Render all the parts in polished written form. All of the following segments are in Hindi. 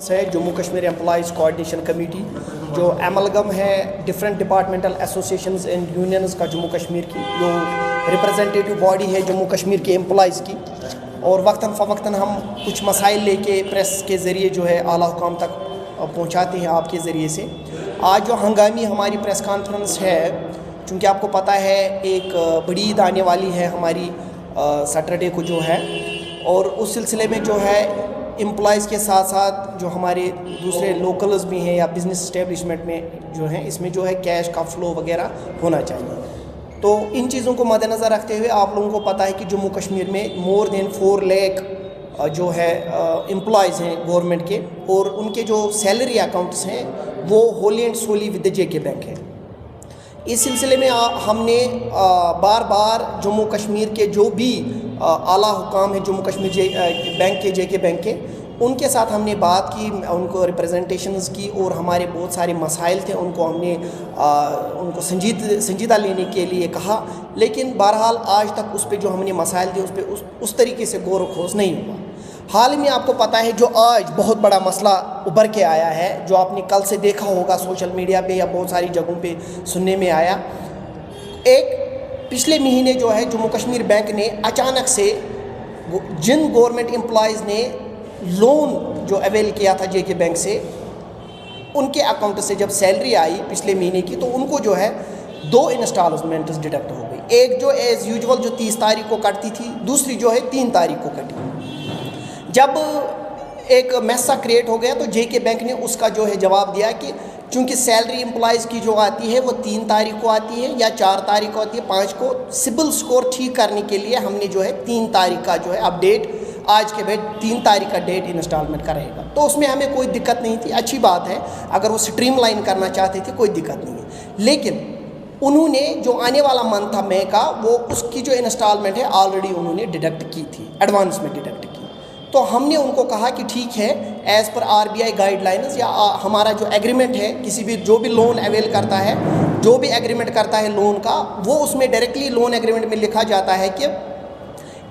है Jammu Kashmir employees coordination committee जो एमलगम है different departmental associations and unions का जम्मू कश्मीर की जो रिप्रेजेंटेटिव बॉडी है जम्मू कश्मीर के एम्प्लॉइज़ की। और वक्तन फ़वक्तन हम कुछ मसाइल लेके प्रेस के ज़रिए जो है आला हुकाम तक पहुँचाते हैं आपके ज़रिए से। आज जो हंगामी हमारी प्रेस कॉन्फ्रेंस है, चूँकि आपको पता है एक बड़ी ईद आने वाली है हमारी सैटरडे को जो है, और उस सिलसिले में जो है एम्प्लॉइज़ के साथ साथ जो हमारे दूसरे लोकल्स भी हैं या बिज़नेस इस्टेब्लिशमेंट में जो हैं, इसमें जो है कैश का फ़्लो वगैरह होना चाहिए। तो इन चीज़ों को मद्देनज़र रखते हुए आप लोगों को पता है कि जम्मू कश्मीर में मोर देन 4 लाख जो है एम्प्लॉइज़ हैं गवर्नमेंट के, और उनके जो सैलरी अकाउंट्स हैं वो wholly and solely with the JK bank है। इस सिलसिले में हमने बार बार जम्मू कश्मीर के जो भी आला हुकाम है जम्मू कश्मीर बैंक के JK बैंक के, उनके साथ हमने बात की, उनको रिप्रेजेंटेशंस की, और हमारे बहुत सारे मसाइल थे उनको हमने उनको संजीदा लेने के लिए कहा। लेकिन बहरहाल आज तक उस पर जो हमने मसाइल थे उस पर उस तरीके से गौर व खोज नहीं हुआ। हाल में आपको पता है जो आज बहुत बड़ा मसला उभर के आया है, जो आपने कल से देखा होगा सोशल मीडिया पे या बहुत सारी जगहों पे सुनने में आया। एक पिछले महीने जो है जम्मू कश्मीर बैंक ने अचानक से जिन गवर्नमेंट एम्प्लॉइज़ ने लोन जो अवेल किया था JK बैंक से, उनके अकाउंट से जब सैलरी आई पिछले महीने की, तो उनको जो है 2 इंस्टॉलमेंट्स डिडक्ट हो गई। एक जो एज़ यूजुअल जो 30 तारीख को कटती थी, दूसरी जो है 3 तारीख को कटी। जब एक मैसा क्रिएट हो गया तो JK बैंक ने उसका जो है जवाब दिया कि चूँकि सैलरी एम्प्लॉइज़ की जो आती है वो 3 तारीख को आती है या 4 तारीख को आती है, 5 को, सिबिल स्कोर ठीक करने के लिए हमने जो है 3 तारीख का जो है अपडेट, आज के बाद 3 तारीख का डेट इंस्टॉलमेंट का रहेगा। तो उसमें हमें कोई दिक्कत नहीं थी, अच्छी बात है, अगर वो स्ट्रीमलाइन करना चाहते थे कोई दिक्कत नहीं है। लेकिन उन्होंने जो आने वाला मंथ था मई का, वो उसकी जो इंस्टॉलमेंट है ऑलरेडी उन्होंने डिडक्ट की थी, एडवांस में डिडक्ट की। तो हमने उनको कहा कि ठीक है, एज़ पर RBI गाइडलाइंस या हमारा जो एग्रीमेंट है, किसी भी जो भी लोन अवेल करता है, जो भी एग्रीमेंट करता है लोन का, वो उसमें डायरेक्टली लोन एग्रीमेंट में लिखा जाता है कि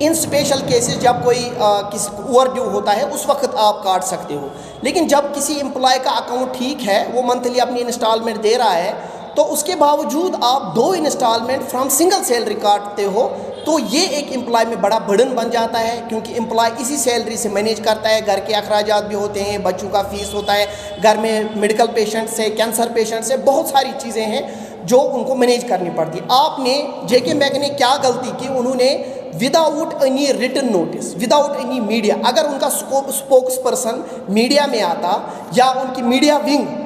इन स्पेशल केसेस जब कोई किसी ओवर ड्यू होता है उस वक्त आप काट सकते हो। लेकिन जब किसी एम्प्लॉय का अकाउंट ठीक है, वो मंथली अपनी इंस्टॉलमेंट दे रहा है, तो उसके बावजूद आप 2 इंस्टॉलमेंट फ्रॉम सिंगल सैलरी काटते हो, तो ये एक एम्प्लॉय में बड़ा बर्डन बन जाता है, क्योंकि एम्प्लॉय इसी सैलरी से मैनेज करता है। घर के अखराजात भी होते हैं, बच्चों का फ़ीस होता है, घर में मेडिकल पेशेंट से, कैंसर पेशेंट से, बहुत सारी चीज़ें हैं जो उनको मैनेज करनी पड़ती। आपने JK बैंक ने क्या गलती की, उन्होंने without any written notice, without any media, अगर उनका स्पोक्स पर्सन मीडिया में आता या उनकी मीडिया विंग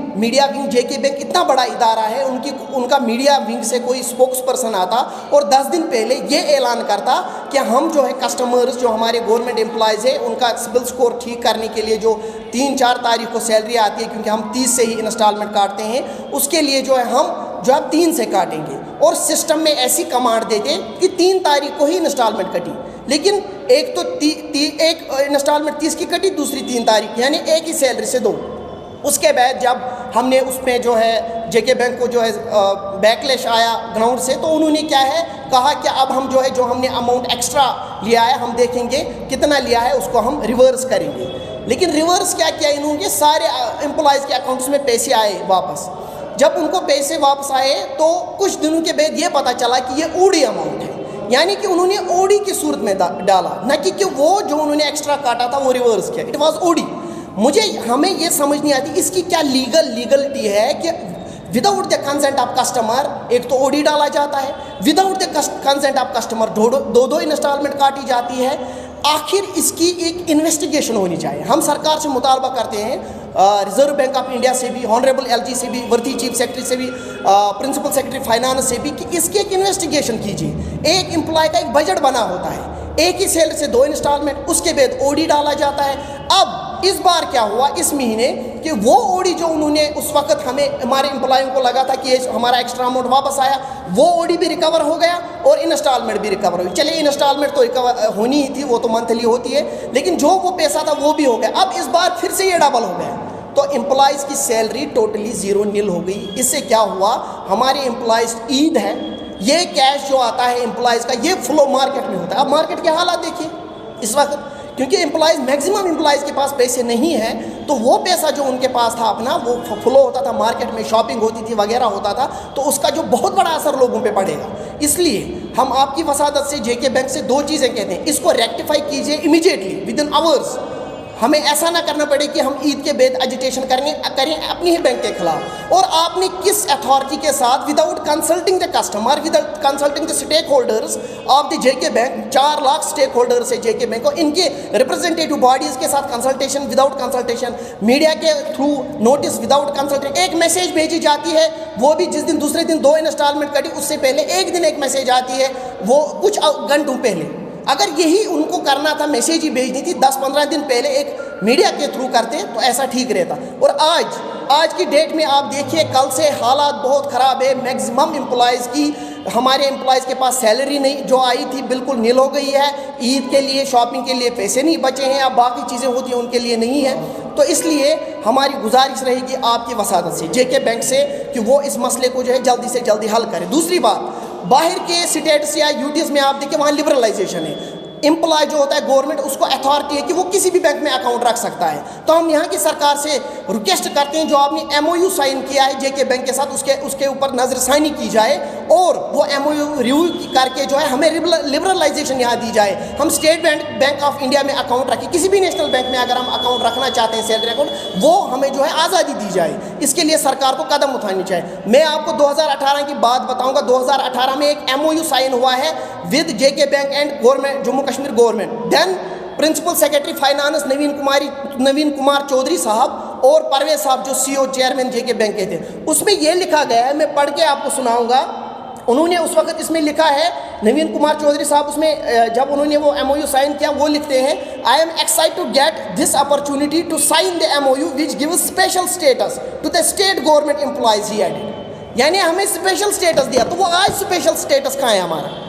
JK बैंक इतना बड़ा इदारा है, उनका मीडिया विंग से कोई स्पोक्स पर्सन आता और 10 दिन पहले ये ऐलान करता कि हम जो है कस्टमर्स जो हमारे गवर्नमेंट एम्प्लॉयज़ है, उनका सिबिल स्कोर ठीक करने के लिए जो 3-4 तारीख को सैलरी आती है, क्योंकि हम 30 से ही इंस्टॉलमेंट काटते हैं, उसके लिए जो है हम जो है 3 से काटेंगे, और सिस्टम में ऐसी कमांड देते कि 3 तारीख को ही इंस्टॉलमेंट कटी। लेकिन एक तो एक इंस्टॉलमेंट 30 की कटी, दूसरी 3 तारीख, यानी एक ही सैलरी से 2। उसके बाद जब हमने उसमें जो है JK बैंक को जो है बैकलैश आया ग्राउंड से, तो उन्होंने क्या है कहा कि अब हम जो है जो हमने अमाउंट एक्स्ट्रा लिया है, हम देखेंगे कितना लिया है, उसको हम रिवर्स करेंगे। लेकिन रिवर्स क्या किया इन्होंने, सारे एम्प्लॉयज़ के अकाउंट्स में पैसे आए वापस। जब उनको पैसे वापस आए तो कुछ दिनों के बाद ये पता चला कि ये OD अमाउंट है, यानी कि उन्होंने OD की सूरत में डाला, न कि वो जो उन्होंने एक्स्ट्रा काटा था वो रिवर्स किया। It was OD। हमें ये समझ नहीं आती इसकी क्या लीगलिटी है कि without the consent of customer एक तो OD डाला जाता है, without the consent of customer 2 instalment काटी जाती है। आखिर इसकी एक इन्वेस्टिगेशन होनी चाहिए। हम सरकार से मुतालबा करते हैं, रिजर्व बैंक ऑफ इंडिया से भी, ऑनरेबल LG से भी, वर्दी चीफ सेक्रेटरी से भी, प्रिंसिपल सेक्रेटरी फाइनेंस से भी, कि इसकी एक इन्वेस्टिगेशन कीजिए। एक एम्प्लॉय का एक बजट बना होता है, एक ही सैलरी से 2 इंस्टॉलमेंट, उसके बाद OD डाला जाता है। अब इस बार क्या हुआ इस महीने कि वो OD जो उन्होंने उस वक्त हमारे एम्प्लॉयों को लगा था कि ये हमारा एक्स्ट्रा अमाउंट वापस आया, वो OD भी रिकवर हो गया और इंस्टॉलमेंट भी रिकवर हुई। चलिए इंस्टॉलमेंट तो रिकवर होनी ही थी, वो तो मंथली होती है, लेकिन जो वो पैसा था वो भी हो गया। अब इस बार फिर से ये डबल हो गया, तो एम्प्लॉयज़ की सैलरी टोटली 0 नील हो गई। इससे क्या हुआ, हमारे एम्प्लॉयज़ ईद है, ये कैश जो आता है एम्प्लॉयज़ का, ये फ्लो मार्केट में होता है। अब मार्केट के हालात देखिए इस वक्त क्योंकि एम्प्लॉयज़ मैक्सिमम एम्प्लॉयज़ के पास पैसे नहीं है, तो वो पैसा जो उनके पास था अपना वो फ्लो होता था, मार्केट में शॉपिंग होती थी वगैरह होता था, तो उसका जो बहुत बड़ा असर लोगों पे पड़ेगा। इसलिए हम आपकी वसादत से जेके बैंक से 2 चीज़ें कहते हैं, इसको रेक्टिफाई कीजिए इमीडिएटली विद इन आवर्स। हमें ऐसा ना करना पड़े कि हम ईद के बाद एजिटेशन करें अपनी ही बैंक के खिलाफ। और आपने किस अथॉरिटी के साथ without consulting the customer, without consulting the stakeholders of the JK bank, 4 lakh stakeholders है जेके बैंक, और इनके रिप्रेजेंटेटिव बॉडीज़ के साथ कंसल्टेशन, विदाउट कंसल्टेशन, मीडिया के थ्रू नोटिस, विदाउट कंसल्टेशन, एक मैसेज भेजी जाती है, वो भी जिस दिन दूसरे दिन 2 इंस्टॉलमेंट कटी उससे पहले एक दिन एक मैसेज आती है, वो कुछ घंटों पहले। अगर यही उनको करना था, मैसेज ही भेजनी थी 10-15 दिन पहले एक मीडिया के थ्रू करते तो ऐसा ठीक रहता। और आज की डेट में आप देखिए, कल से हालात बहुत ख़राब है। मैक्सिमम एम्प्लॉयज़ की, हमारे एम्प्लॉयज़ के पास सैलरी नहीं, जो आई थी बिल्कुल नील हो गई है। ईद के लिए, शॉपिंग के लिए पैसे नहीं बचे हैं, अब बाकी चीज़ें होती हैं उनके लिए नहीं है। तो इसलिए हमारी गुजारिश रहेगी आपकी वसादत से, जेके बैंक से, कि वो इस मसले को जो है जल्दी से जल्दी हल करें। दूसरी बात, बाहर के स्टेट्स या यूटीज़ में आप देखिए वहाँ लिबरलाइजेशन है। एम्प्लॉय जो होता है गवर्नमेंट, उसको अथॉरिटी है कि वो किसी भी बैंक में अकाउंट रख सकता है। तो हम यहाँ की सरकार से रिक्वेस्ट करते हैं, जो आपने MOU साइन किया है जेके बैंक के साथ, उसके ऊपर नज़रसानी की जाए और वो MOU रिव्यू करके जो है हमें लिबरलाइजेशन यहाँ दी जाए। हम स्टेट बैंक ऑफ इंडिया में अकाउंट रखें, किसी भी नेशनल बैंक में अगर हम अकाउंट रखना चाहते हैं सैलरी अकाउंट, वो हमें जो है आज़ादी दी जाए। इसके लिए सरकार को कदम उठानी चाहिए। मैं आपको 2018 की बात बताऊँगा। 2018 में एक MOU साइन हुआ है with JK bank and government, Jammu Kashmir government. Then principal secretary finance Naveen Kumar Chaudhary साहब और परवेज साहब जो CEO चेयरमैन जेके बैंक के थे, उसमें यह लिखा गया है, मैं पढ़ के आपको सुनाऊंगा। उन्होंने उस वक्त इसमें लिखा है, नवीन कुमार चौधरी साहब उसमें जब उन्होंने वो MOU साइन किया, वो लिखते हैं, I am excited to get this opportunity to sign the MOU which gives special status to the state government employees, he added. यानी हमें स्पेशल स्टेटस दिया। तो वो आज स्पेशल स्टेटस कहाँ है हमारा?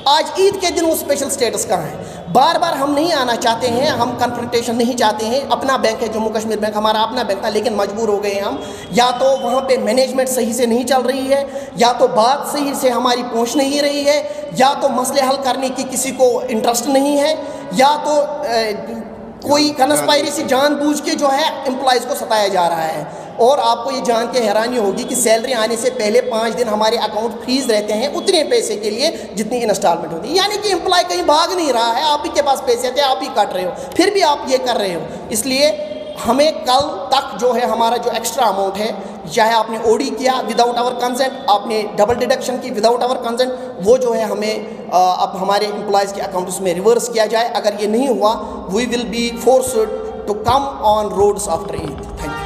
आज ईद के दिन वो स्पेशल स्टेटस कहाँ है? बार बार हम नहीं आना चाहते हैं, हम कन्फ्रंटेशन नहीं चाहते हैं। अपना बैंक है जम्मू कश्मीर बैंक, हमारा अपना बैंक था, लेकिन मजबूर हो गए हम। या तो वहाँ पे मैनेजमेंट सही से नहीं चल रही है, या तो बात सही से हमारी पहुँच नहीं रही है, या तो मसले हल करने की किसी को इंटरेस्ट नहीं है, या तो कोई कंस्पायरेसी जानबूझ के जो है एम्प्लॉयज़ को सताया जा रहा है। और आपको ये जान के हैरानी होगी कि सैलरी आने से पहले 5 दिन हमारे अकाउंट फ्रीज रहते हैं उतने पैसे के लिए जितनी इंस्टॉलमेंट होती है। यानी कि एम्प्लॉय कहीं भाग नहीं रहा है, आप ही के पास पैसे थे, आप ही काट रहे हो, फिर भी आप ये कर रहे हो। इसलिए हमें कल तक जो है हमारा जो एक्स्ट्रा अमाउंट है, चाहे आपने OD किया विदाउट आवर कंसेंट, आपने डबल डिडक्शन की विदाउट आवर कंसेंट, वो जो है हमें अब हमारे एम्प्लॉयज़ के अकाउंट्स में रिवर्स किया जाए। अगर ये नहीं हुआ, we will be forced to come on roads after Eid. Thank you.